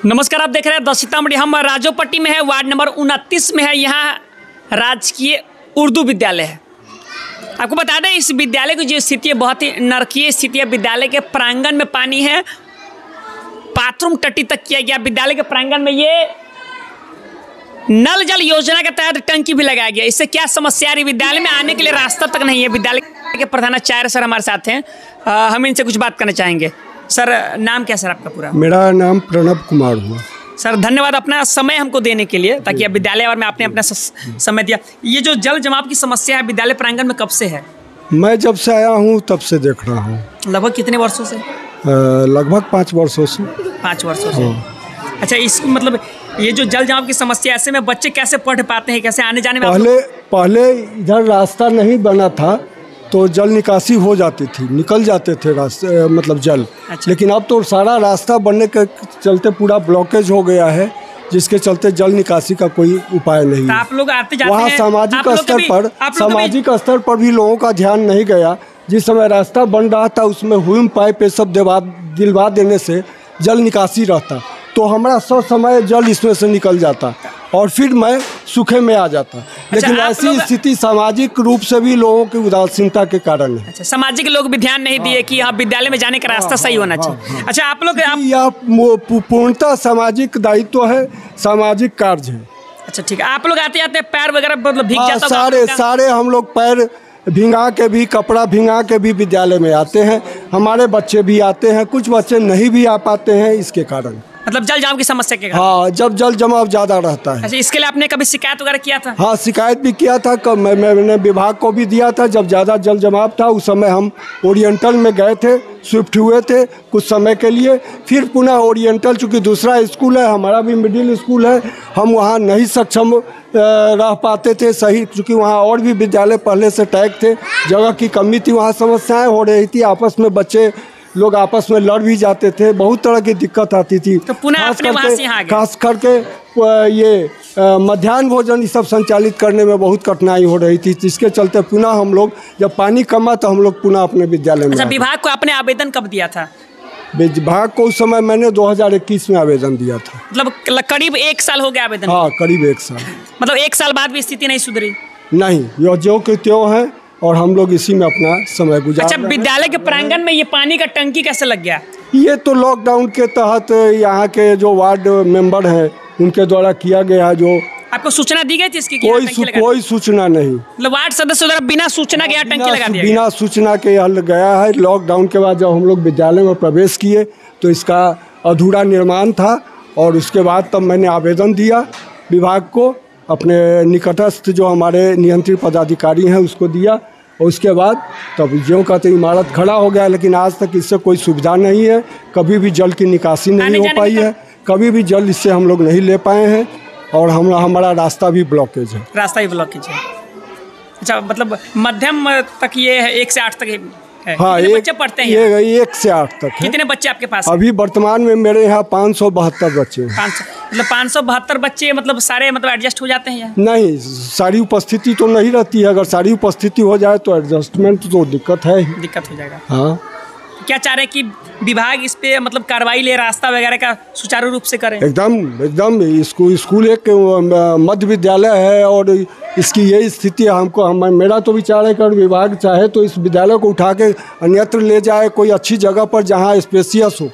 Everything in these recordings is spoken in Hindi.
नमस्कार, आप देख रहे हैं द सीतामढ़ी। हम राजोपट्टी में है, वार्ड नंबर 29 में है। यहाँ राजकीय उर्दू विद्यालय है। आपको बता दें, इस विद्यालय की जो स्थिति है बहुत ही नरकीय स्थिति है। विद्यालय के प्रांगण में पानी है, बाथरूम टट्टी तक किया गया। विद्यालय के प्रांगण में ये नल जल योजना के तहत टंकी भी लगाया गया। इससे क्या समस्या है? विद्यालय में आने के लिए रास्ता तक नहीं है। विद्यालय के प्रधानाचार्य सर हमारे साथ हैं, हम इनसे कुछ बात करना चाहेंगे। सर, नाम क्या सर आपका पूरा? मेरा नाम प्रणव कुमार हुआ। सर, धन्यवाद अपना समय हमको देने के लिए, ताकि विद्यालय और मैं आपने अपना समय दिया। ये जो जल जमाव की समस्या है विद्यालय प्रांगण में कब से है? मैं जब से आया हूँ तब से देख रहा हूँ। लगभग कितने वर्षों से? लगभग 5 वर्षों से। 5 वर्षों से। अच्छा, इस मतलब ये जो जल जमाव की समस्या, ऐसे में बच्चे कैसे पढ़ पाते हैं, कैसे आने जाने में? पहले इधर रास्ता नहीं बना था तो जल निकासी हो जाती थी, निकल जाते थे रास्ते, मतलब जल। अच्छा। लेकिन अब तो सारा रास्ता बनने के चलते पूरा ब्लॉकेज हो गया है, जिसके चलते जल निकासी का कोई उपाय नहीं है। आप लोग आते जाते वहाँ हैं, सामाजिक स्तर पर भी लोगों का ध्यान नहीं गया। जिस समय रास्ता बन रहा था उसमें हुइम पाइप ये सब दिलवा देने से जल निकासी रहता, तो हमारा सब समय जल इसमें से निकल जाता और फिर मैं सूखे में आ जाता। लेकिन ऐसी स्थिति सामाजिक रूप से भी लोगों की उदासीनता के कारण है। अच्छा, सामाजिक लोग भी ध्यान नहीं दिए कि यहाँ विद्यालय में जाने का रास्ता सही होना चाहिए। अच्छा, आप लोग यह पूर्णतः सामाजिक दायित्व है, सामाजिक कार्य है। अच्छा, ठीक है। आप लोग आते जाते पैर वगैरह मतलब भीग जाता? सारे हम लोग पैर भिंगा के भी, कपड़ा भिंगा के भी विद्यालय में आते हैं। हमारे बच्चे भी आते हैं, कुछ बच्चे नहीं भी आ पाते हैं इसके कारण, मतलब जल जमाव की समस्या के कारण। हाँ, जब जल जमाव ज़्यादा रहता है। अच्छा, इसके लिए आपने कभी शिकायत वगैरह किया था? हाँ, शिकायत भी किया था। मैंने विभाग को भी दिया था। जब ज़्यादा जल जमाव था उस समय हम ओरिएंटल में गए थे, शिफ्ट हुए थे कुछ समय के लिए। फिर पुनः ओरिएंटल, चूँकि दूसरा स्कूल है, हमारा भी मिडिल स्कूल है, हम वहाँ नहीं सक्षम रह पाते थे सही, क्योंकि वहाँ और भी विद्यालय पहले से टैग थे, जगह की कमी थी, वहाँ समस्याएँ हो रही थी। आपस में बच्चे लोग आपस में लड़ भी जाते थे, बहुत तरह की दिक्कत आती थी। तो पुनः अपने वहाँ से यहाँ आ गए। खास करके ये मध्याह्न भोजन ये सब संचालित करने में बहुत कठिनाई हो रही थी, जिसके चलते पुनः हम लोग, जब पानी कमा तो हम लोग पुनः अपने विद्यालय में। अच्छा, विभाग को आपने आवेदन कब दिया था? विभाग को उस समय मैंने 2021 में आवेदन दिया था। मतलब करीब 1 साल हो गया आवेदन? हाँ, करीब 1 साल। मतलब 1 साल बाद भी स्थिति नहीं सुधरी? नहीं, यो ज्यों के त्यों है और हम लोग इसी में अपना समय गुजार। अच्छा, विद्यालय के प्रांगण में ये पानी का टंकी कैसे लग गया? ये तो लॉकडाउन के तहत यहाँ के जो वार्ड मेंबर हैं उनके द्वारा किया गया है। जो आपको सूचना दी गई थी इसकी? कोई सूचना नहीं। मतलब वार्ड सदस्य द्वारा बिना सूचना के टंकी लगा दिया? बिना सूचना के हल गया है। लॉकडाउन के बाद जब हम लोग विद्यालय में प्रवेश किए तो इसका अधूरा निर्माण था, और उसके बाद तब मैंने आवेदन दिया विभाग को, अपने निकटस्थ जो हमारे नियंत्रित पदाधिकारी हैं उसको दिया, और उसके बाद तब ज्यों का तो इमारत खड़ा हो गया। लेकिन आज तक इससे कोई सुविधा नहीं है, कभी भी जल की निकासी नहीं हो पाई है, कभी भी जल इससे हम लोग नहीं ले पाए हैं, और हमारा रास्ता भी ब्लॉकेज है। रास्ता भी ब्लॉकेज है। अच्छा, मतलब मध्यम तक ये है, 1 से 8 तक है? हाँ, कितने बच्चे पढ़ते हैं? ये 1 से 8 तक है। कितने बच्चे आपके पास? अभी वर्तमान में मेरे यहाँ 572 बच्चे हैं। 500, मतलब 572 बच्चे, मतलब सारे मतलब एडजस्ट हो जाते हैं यहाँ? नहीं, सारी उपस्थिति तो नहीं रहती है। अगर सारी उपस्थिति हो जाए तो एडजस्टमेंट तो दिक्कत है ही। दिक्कत हो जाएगा। हाँ, क्या चाह रहे हैं कि विभाग इस पे मतलब कार्रवाई ले, रास्ता वगैरह का सुचारू रूप से करें? एकदम स्कूल एक मध्य विद्यालय है, और इसकी यही स्थिति है। मेरा तो विचार है कि विभाग चाहे तो इस विद्यालय को उठा के अन्यत्र ले जाए, कोई अच्छी जगह पर जहाँ स्पेसियस हो,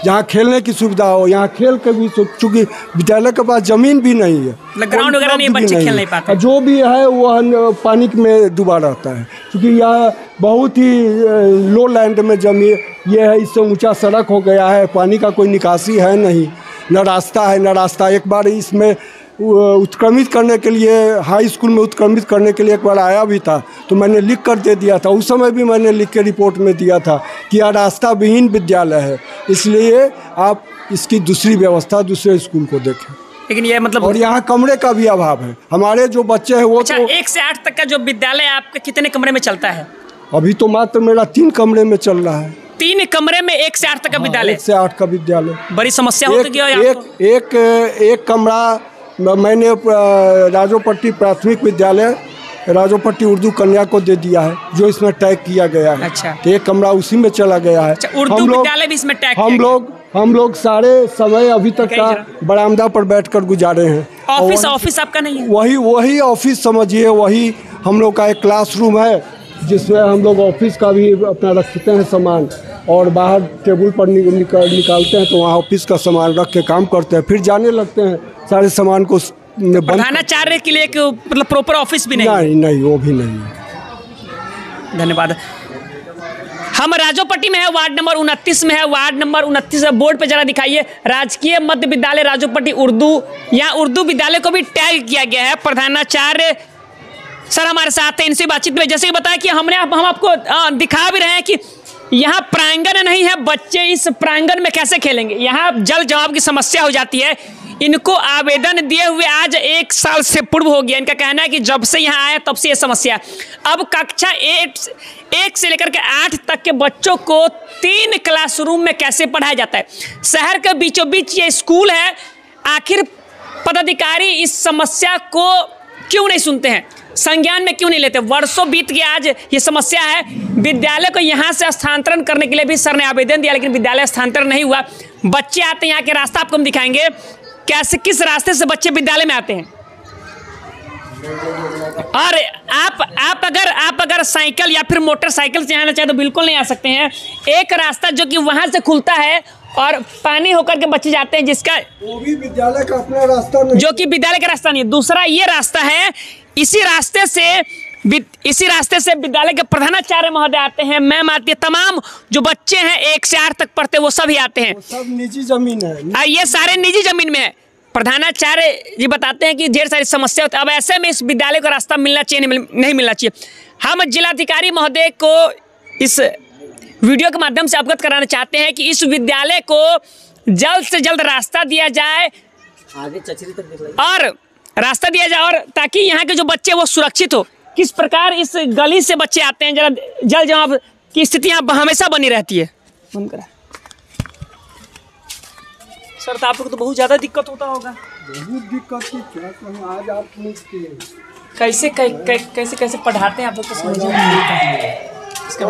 जहाँ खेलने की सुविधा हो। यहाँ खेल के भी, चूँकि विद्यालय के पास जमीन भी नहीं है, ग्राउंड वगैरह नहीं, बच्चे खेल नहीं पाते। जो भी है वह पानी में डूबा रहता है, क्योंकि यह बहुत ही लो लैंड में जमीन ये है। इससे ऊंचा सड़क हो गया है, पानी का कोई निकासी है नहीं, न रास्ता है न रास्ता। एक बार इसमें उत्क्रमित करने के लिए, हाई स्कूल में उत्क्रमित करने के लिए एक बार आया भी था, तो मैंने लिख कर दे दिया था। उस समय भी मैंने लिख के रिपोर्ट में दिया था कि यह रास्ता विहीन विद्यालय है, इसलिए आप इसकी दूसरी व्यवस्था दूसरे स्कूल को देखें। लेकिन ये मतलब, और यहाँ कमरे का भी अभाव है। हमारे जो बच्चे हैं वो अच्छा, 1 से 8 तक का जो विद्यालय आपके कितने कमरे में चलता है? अभी तो मात्र मेरा 3 कमरे में चल रहा है। 3 कमरे में 1 से 8 तक का विद्यालय? 1 से 8 का विद्यालय। बड़ी समस्या होती गया। एक कमरा मैंने राजोपट्टी प्राथमिक विद्यालय, राजोपट्टी उर्दू कन्या को दे दिया है, जो इसमें टैग किया गया है। अच्छा, तो एक कमरा उसी में चला गया है। अच्छा, उर्दू विद्यालय भी इसमें टैग? हम लोग सारे समय अभी तक का बरामदा पर बैठकर गुजारे हैं। ऑफिस आपका नहीं है? वही ऑफिस समझिए, वही हम लोग का एक क्लासरूम है जिसमें हम लोग ऑफिस का भी अपना रखते हैं सामान, और बाहर टेबल पर निकालते हैं तो वहाँ ऑफिस का सामान रख के काम करते हैं, फिर जाने लगते हैं सारे सामान को प्रधानाचार्य के लिए मतलब प्रॉपर ऑफिस भी नहीं? नहीं वो भी नहीं है। धन्यवाद। हम राजोपट्टी में है, वार्ड नंबर 29 में है। वार्ड नंबर 29 बोर्ड पे जरा दिखाइए, राजकीय मध्य विद्यालय राजोपट्टी उर्दू। यहाँ उर्दू विद्यालय को भी टैग किया गया है। प्रधानाचार्य सर हमारे साथ हैं, इनसे बातचीत में जैसे कि बताया कि हम आपको दिखा भी रहे हैं कि यहाँ प्रांगण नहीं है, बच्चे इस प्रांगण में कैसे खेलेंगे। यहाँ जल जमाव की समस्या हो जाती है। इनको आवेदन दिए हुए आज 1 साल से पूर्व हो गया। इनका कहना है कि जब से यहाँ आया तब से ये समस्या। अब कक्षा 1 से लेकर के 8 तक के बच्चों को 3 क्लासरूम में कैसे पढ़ाया जाता है। शहर के बीचों बीच ये स्कूल है, आखिर पदाधिकारी इस समस्या को क्यों नहीं सुनते हैं, संज्ञान में क्यों नहीं लेते। वर्षों बीत गए, आज ये समस्या है। विद्यालय को यहाँ से स्थानांतरण करने के लिए भी सर ने आवेदन दिया, लेकिन विद्यालय स्थानांतरण नहीं हुआ। बच्चे आते हैं, यहाँ के रास्ता आपको हम दिखाएंगे कैसे, किस रास्ते से बच्चे विद्यालय में आते हैं। और आप अगर साइकिल या फिर मोटरसाइकिल से आना चाहे तो बिल्कुल नहीं आ सकते हैं। एक रास्ता जो कि वहाँ से खुलता है और पानी होकर के बच्चे जाते हैं, जिसका वो भी विद्यालय का अपना रास्ता नहीं, जो कि विद्यालय का रास्ता नहीं है। दूसरा ये रास्ता है, इसी रास्ते से विद्यालय के प्रधानाचार्य महोदय आते हैं, मैम आती है, तमाम जो बच्चे हैं 1 से 8 तक पढ़ते हैं वो सभी आते हैं। सब निजी जमीन है, ये सारे निजी जमीन में है। प्रधानाचार्य जी बताते हैं कि ढेर सारी समस्या होती है। अब ऐसे में इस विद्यालय को रास्ता मिलना चाहिए, नहीं मिलना चाहिए। हम जिलाधिकारी महोदय को इस वीडियो के माध्यम से अवगत कराना चाहते हैं कि इस विद्यालय को जल्द से जल्द रास्ता दिया जाए, आगे चचरी तक और रास्ता दिया जाए, और ताकि यहाँ के जो बच्चे वो सुरक्षित हो। किस प्रकार इस गली से बच्चे आते हैं, जरा जल जमाव की स्थितियाँ हमेशा बनी रहती है। सर तो आप लोग तो बहुत ज़्यादा दिक्कत होता होगा। बहुत दिक्कत की क्या कहूँ, आज आप कैसे पढ़ाते हैं आप लोग, तो समझ में नहीं आता है। इसका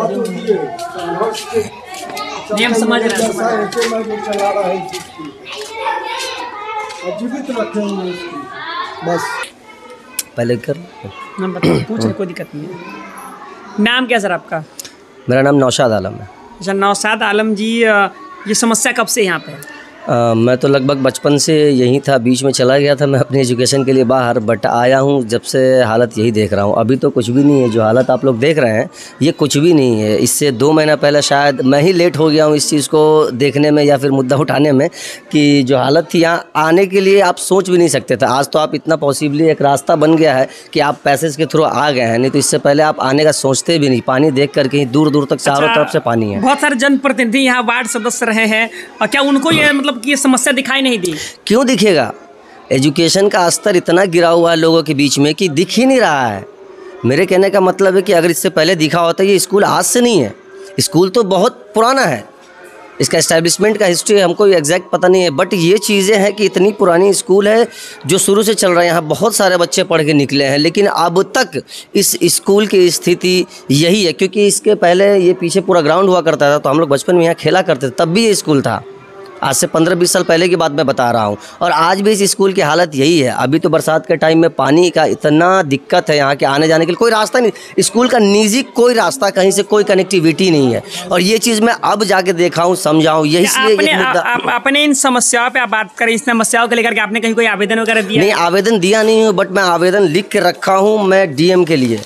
नियम समझ रहे हैं, चला रहा है, जीवित रखे हैं बस। पहले कर नाम बताओ, पूछ रहे, कोई दिक्कत नहीं है। नाम क्या सर आपका? मेरा नाम नौशाद आलम है। अच्छा नौशाद आलम जी, ये समस्या कब से यहाँ पे है? मैं तो लगभग बचपन से यहीं था, बीच में चला गया था मैं अपनी एजुकेशन के लिए बाहर, बट आया हूँ जब से हालत यही देख रहा हूँ। अभी तो कुछ भी नहीं है, जो हालत आप लोग देख रहे हैं ये कुछ भी नहीं है। इससे 2 महीना पहले शायद मैं ही लेट हो गया हूँ इस चीज़ को देखने में या फिर मुद्दा उठाने में, कि जो हालत थी यहाँ आने के लिए आप सोच भी नहीं सकते थे। आज तो आप इतना पॉसिबली एक रास्ता बन गया है कि आप पैसेज के थ्रू आ गए हैं, नहीं तो इससे पहले आप आने का सोचते भी नहीं। पानी देख कर कहीं दूर दूर तक चारों तरफ से पानी है। बहुत सारे जनप्रतिनिधि यहाँ वार्ड सदस्य रहे हैं, और क्या उनको ये मतलब कि ये समस्या दिखाई नहीं दी? क्यों दिखेगा, एजुकेशन का स्तर इतना गिरा हुआ है लोगों के बीच में कि दिख ही नहीं रहा है। मेरे कहने का मतलब है कि अगर इससे पहले दिखा होता, ये स्कूल आज से नहीं है, स्कूल तो बहुत पुराना है, इसका एस्टैब्लिशमेंट का हिस्ट्री हमको एग्जैक्ट पता नहीं है, बट ये चीज़ें हैं कि इतनी पुरानी स्कूल है जो शुरू से चल रहा है। यहाँ बहुत सारे बच्चे पढ़ के निकले हैं, लेकिन अब तक इस स्कूल की स्थिति यही है। क्योंकि इसके पहले ये पीछे पूरा ग्राउंड हुआ करता था, तो हम लोग बचपन में यहाँ खेला करते थे, तब भी ये स्कूल था। आज से 15-20 साल पहले की बात मैं बता रहा हूँ, और आज भी इस स्कूल की हालत यही है। अभी तो बरसात के टाइम में पानी का इतना दिक्कत है, यहाँ के आने जाने के लिए कोई रास्ता नहीं, स्कूल का निजी कोई रास्ता, कहीं से कोई कनेक्टिविटी नहीं है। और ये चीज़ मैं अब जाके देखा हूँ, समझाऊँ, यही आपने इन समस्याओं पे आप बात करें, इस समस्याओं को लेकर के आपने कहीं कोई आवेदन वगैरह दिया? नहीं, आवेदन दिया नहीं हूँ, बट मैं आवेदन लिख के रखा हूँ मैं डीएम के लिए।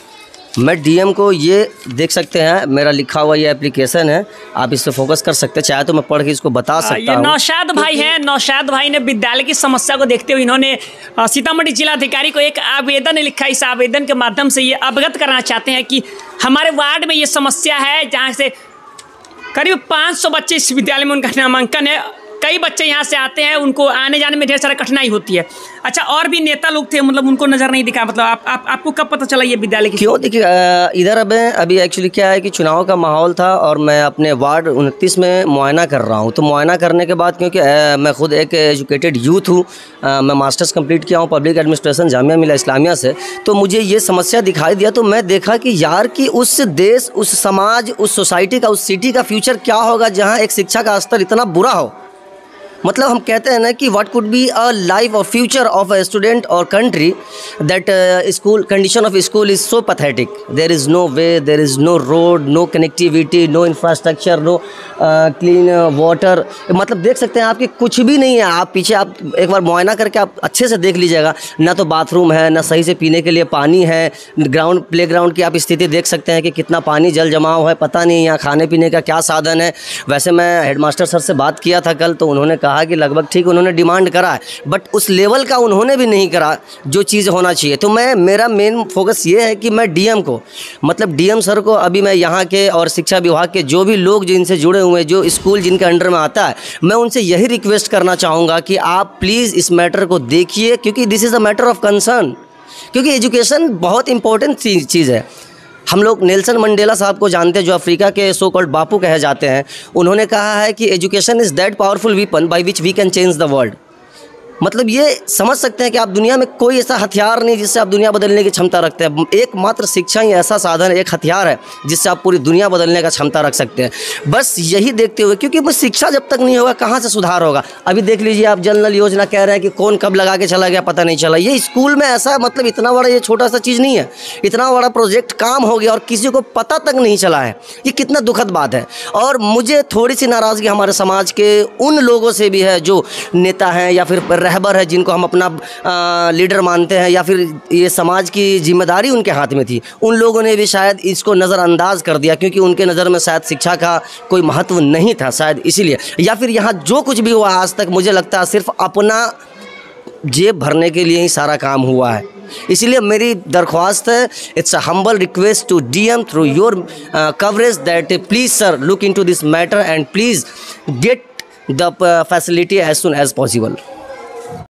मैं डीएम को ये देख सकते हैं, मेरा लिखा हुआ ये एप्लीकेशन है, आप इस पर फोकस कर सकते हैं, चाहे तो मैं पढ़ के इसको बता सकता हूँ। ये नौशाद भाई हैं, नौशाद भाई ने विद्यालय की समस्या को देखते हुए इन्होंने सीतामढ़ी जिलाधिकारी को एक आवेदन लिखा। इस आवेदन के माध्यम से ये अवगत कराना चाहते हैं कि हमारे वार्ड में ये समस्या है, जहाँ से करीब 500 बच्चे इस विद्यालय में उनका नामांकन है। कई बच्चे यहाँ से आते हैं, उनको आने जाने में ढेर सारा कठिनाई होती है। अच्छा, और भी नेता लोग थे, मतलब उनको नज़र नहीं दिखा, मतलब आपको कब पता चला ये विद्यालय की? क्यों देखिए, इधर अभी एक्चुअली क्या है कि चुनाव का माहौल था और मैं अपने वार्ड 29 में मुआयना कर रहा हूँ। तो मुआयना करने के बाद, क्योंकि मैं खुद एक एजुकेटेड यूथ हूँ, मैं मास्टर्स कंप्लीट किया हूँ पब्लिक एडमिनिस्ट्रेशन जामिया मिल्लिया इस्लामिया से, तो मुझे ये समस्या दिखाई दिया। तो मैं देखा कि यार कि उस देश, उस समाज, उस सोसाइटी का, उस सिटी का फ्यूचर क्या होगा जहाँ एक शिक्षा का स्तर इतना बुरा हो। मतलब हम कहते हैं ना कि what could be a life और फ्यूचर ऑफ अ स्टूडेंट और country, that school condition of school is so pathetic. There is no way, there is no road, no connectivity, no infrastructure, no clean water. मतलब देख सकते हैं आपकी कुछ भी नहीं है. आप पीछे आप एक बार मुआयना करके आप अच्छे से देख लीजिएगा, ना तो बाथरूम है, ना सही से पीने के लिए पानी है. ग्राउंड प्ले ग्राउंड की आप स्थिति देख सकते हैं कि कितना पानी जल जमाव है, पता नहीं यहाँ खाने पीने का क्या साधन है. वैसे मैं हेडमास्टर सर से बात किया था कल, तो उन्होंने कहा कि लगभग ठीक उन्होंने डिमांड करा है, बट उस लेवल का उन्होंने भी नहीं करा जो चीज़ होना चाहिए. तो मेरा मेन फोकस ये है कि मैं डीएम को, मतलब डीएम सर को, अभी मैं यहाँ के और शिक्षा विभाग के जो भी लोग जो इनसे जुड़े हुए हैं, जो स्कूल जिनके अंडर में आता है, मैं उनसे यही रिक्वेस्ट करना चाहूँगा कि आप प्लीज़ इस मैटर को देखिए, क्योंकि this is a matter of concern. क्योंकि एजुकेशन बहुत इंपॉर्टेंट चीज़ है. हम लोग नेल्सन मंडेला साहब को जानते हैं, जो अफ्रीका के सो कॉल्ड बापू कहे जाते हैं. उन्होंने कहा है कि education is that powerful weapon by which we can change the world. मतलब ये समझ सकते हैं कि आप दुनिया में कोई ऐसा हथियार नहीं जिससे आप दुनिया बदलने की क्षमता रखते हैं. एकमात्र शिक्षा ही ऐसा साधन, एक हथियार है जिससे आप पूरी दुनिया बदलने का क्षमता रख सकते हैं. बस यही देखते हुए, क्योंकि वो शिक्षा जब तक नहीं होगा कहाँ से सुधार होगा. अभी देख लीजिए आप, जल नल योजना कह रहे हैं कि कौन कब लगा के चला गया पता नहीं चला. ये स्कूल में ऐसा, मतलब इतना बड़ा, ये छोटा सा चीज़ नहीं है, इतना बड़ा प्रोजेक्ट काम हो गया और किसी को पता तक नहीं चला है. ये कितना दुखद बात है. और मुझे थोड़ी सी नाराज़गी हमारे समाज के उन लोगों से भी है जो नेता हैं या फिर रहबर है, जिनको हम अपना लीडर मानते हैं, या फिर ये समाज की जिम्मेदारी उनके हाथ में थी. उन लोगों ने भी शायद इसको नज़रअंदाज कर दिया, क्योंकि उनके नज़र में शायद शिक्षा का कोई महत्व नहीं था शायद, इसीलिए. या फिर यहाँ जो कुछ भी हुआ आज तक, मुझे लगता है सिर्फ अपना जेब भरने के लिए ही सारा काम हुआ है. इसलिए मेरी दरख्वास्त है, it's a humble request to DM through your coverage that please sir look into this matter and please get the facility as soon as possible.